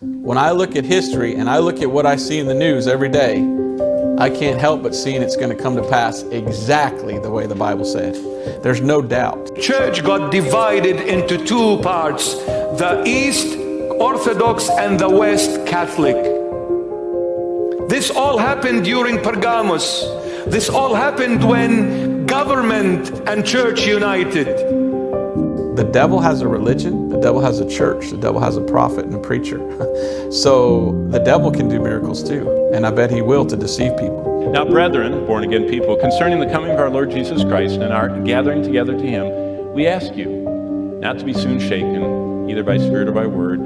When I look at history and I look at what I see in the news every day, I can't help but seeing it's going to come to pass exactly the way the Bible said. There's no doubt. Church got divided into two parts, the East Orthodox and the West Catholic. This all happened during Pergamos. This all happened when government and church united. The devil has a religion, the devil has a church, the devil has a prophet and a preacher. So the devil can do miracles too, and I bet he will, to deceive people. Now, brethren, born-again people, concerning the coming of our Lord Jesus Christ and our gathering together to him, we ask you not to be soon shaken, either by spirit or by word,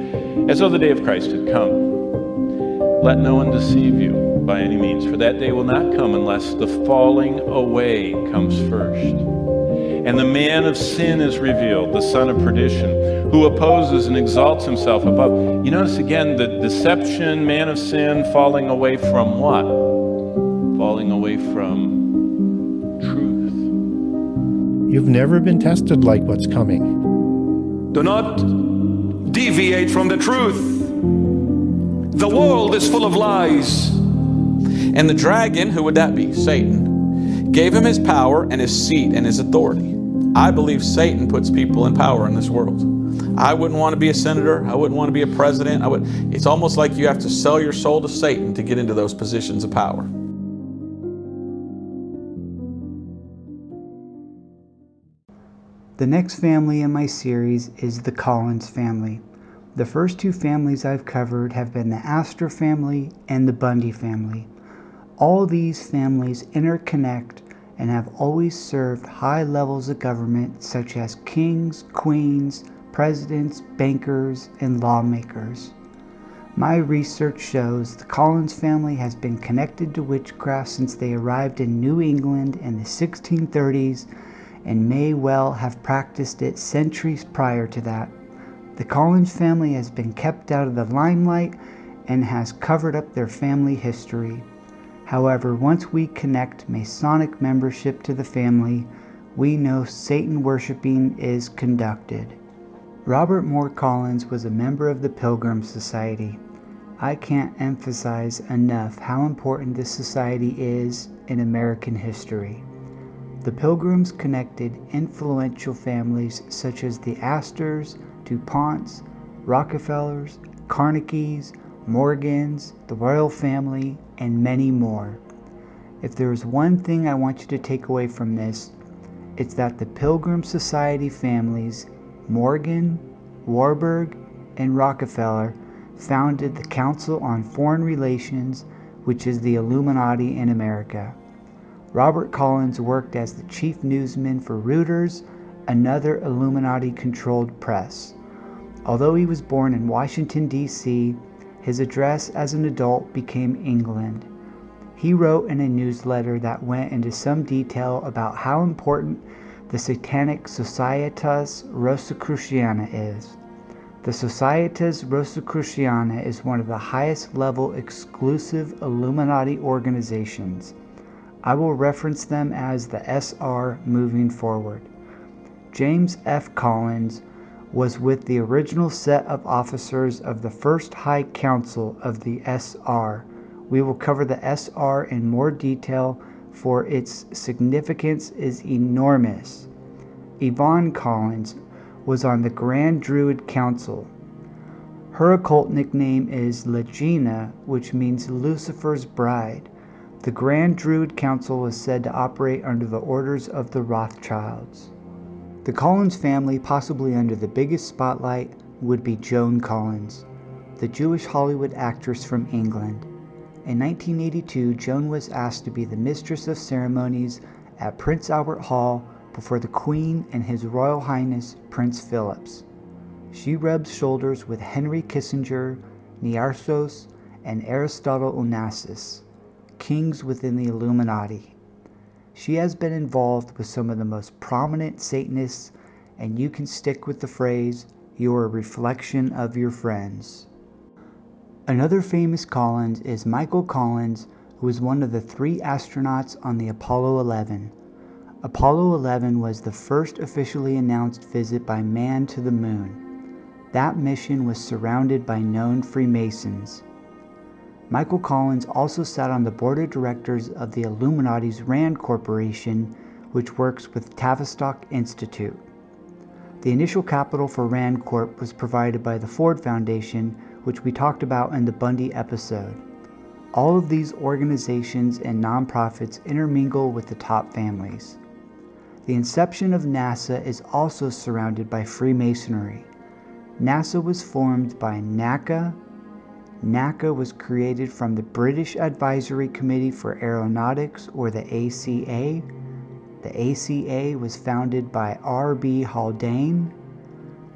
as though the day of Christ had come. Let no one deceive you by any means, for that day will not come unless the falling away comes first. And the man of sin is revealed, the son of perdition, who opposes and exalts himself above. You notice again the deception, man of sin, falling away from what? Falling away from truth. You've never been tested like what's coming. Do not deviate from the truth. The world is full of lies. And the dragon, who would that be? Satan, gave him his power and his seat and his authority. I believe Satan puts people in power in this world. I wouldn't want to be a senator. I wouldn't want to be a president. It's almost like you have to sell your soul to Satan to get into those positions of power. The next family in my series is the Collins family. The first two families I've covered have been the Astor family and the Bundy family. All these families interconnect and have always served high levels of government such as kings, queens, presidents, bankers, and lawmakers. My research shows the Collins family has been connected to witchcraft since they arrived in New England in the 1630s and may well have practiced it centuries prior to that. The Collins family has been kept out of the limelight and has covered up their family history. However, once we connect Masonic membership to the family, we know Satan worshiping is conducted. Robert Moore Collins was a member of the Pilgrim Society. I can't emphasize enough how important this society is in American history. The Pilgrims connected influential families such as the Astors to Ponts, Rockefellers, Carnegies, Morgans, the royal family, and many more. If there is one thing I want you to take away from this, it's that the Pilgrim Society families, Morgan, Warburg, and Rockefeller, founded the Council on Foreign Relations, which is the Illuminati in America. Robert Collins worked as the chief newsman for Reuters, another Illuminati-controlled press. Although he was born in Washington, D.C., his address as an adult became England. He wrote in a newsletter that went into some detail about how important the Satanic Societas Rosicruciana is. The Societas Rosicruciana is one of the highest level exclusive Illuminati organizations. I will reference them as the SR moving forward. James F. Collins was with the original set of officers of the First High Council of the SR. We will cover the SR in more detail, for its significance is enormous. Yvonne Collins was on the Grande Druid Council. Her occult nickname is Legena, which means Lucifer's bride. The Grande Druid Council was said to operate under the orders of the Rothschilds. The Collins family, possibly under the biggest spotlight, would be Joan Collins, the Jewish Hollywood actress from England. In 1982, Joan was asked to be the mistress of ceremonies at Prince Albert Hall before the Queen and His Royal Highness Prince Philips. She rubbed shoulders with Henry Kissinger, Niarchos, and Aristotle Onassis, kings within the Illuminati. She has been involved with some of the most prominent Satanists, and you can stick with the phrase, "You're a reflection of your friends." Another famous Collins is Michael Collins, who was one of the 3 astronauts on the Apollo 11. Apollo 11 was the first officially announced visit by man to the moon. That mission was surrounded by known Freemasons. Michael Collins also sat on the board of directors of the Illuminati's Rand Corporation, which works with Tavistock Institute. The initial capital for Rand Corp was provided by the Ford Foundation, which we talked about in the Bundy episode. All of these organizations and nonprofits intermingle with the top families. The inception of NASA is also surrounded by Freemasonry. NASA was formed by NACA. NACA was created from the British Advisory Committee for Aeronautics, or the ACA. The ACA was founded by R.B. Haldane.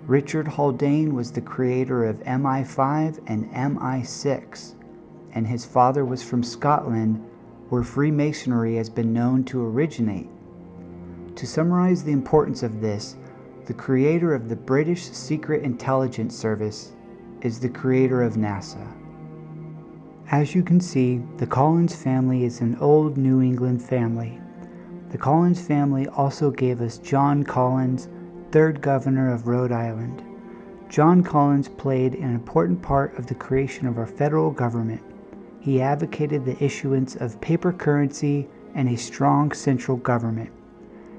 Richard Haldane was the creator of MI5 and MI6, and his father was from Scotland, where Freemasonry has been known to originate. To summarize the importance of this, the creator of the British Secret Intelligence Service is the creator of NASA. As you can see, the Collins family is an old New England family. The Collins family also gave us John Collins, 3rd Governor of Rhode Island. John Collins played an important part of the creation of our federal government. He advocated the issuance of paper currency and a strong central government.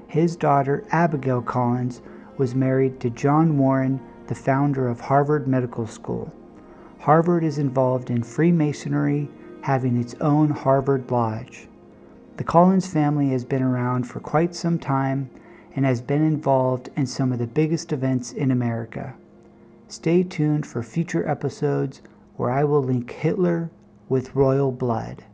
His daughter, Abigail Collins, was married to John Warren, the founder of Harvard Medical School. Harvard is involved in Freemasonry, having its own Harvard Lodge. The Collins family has been around for quite some time and has been involved in some of the biggest events in America. Stay tuned for future episodes where I will link Hitler with royal blood.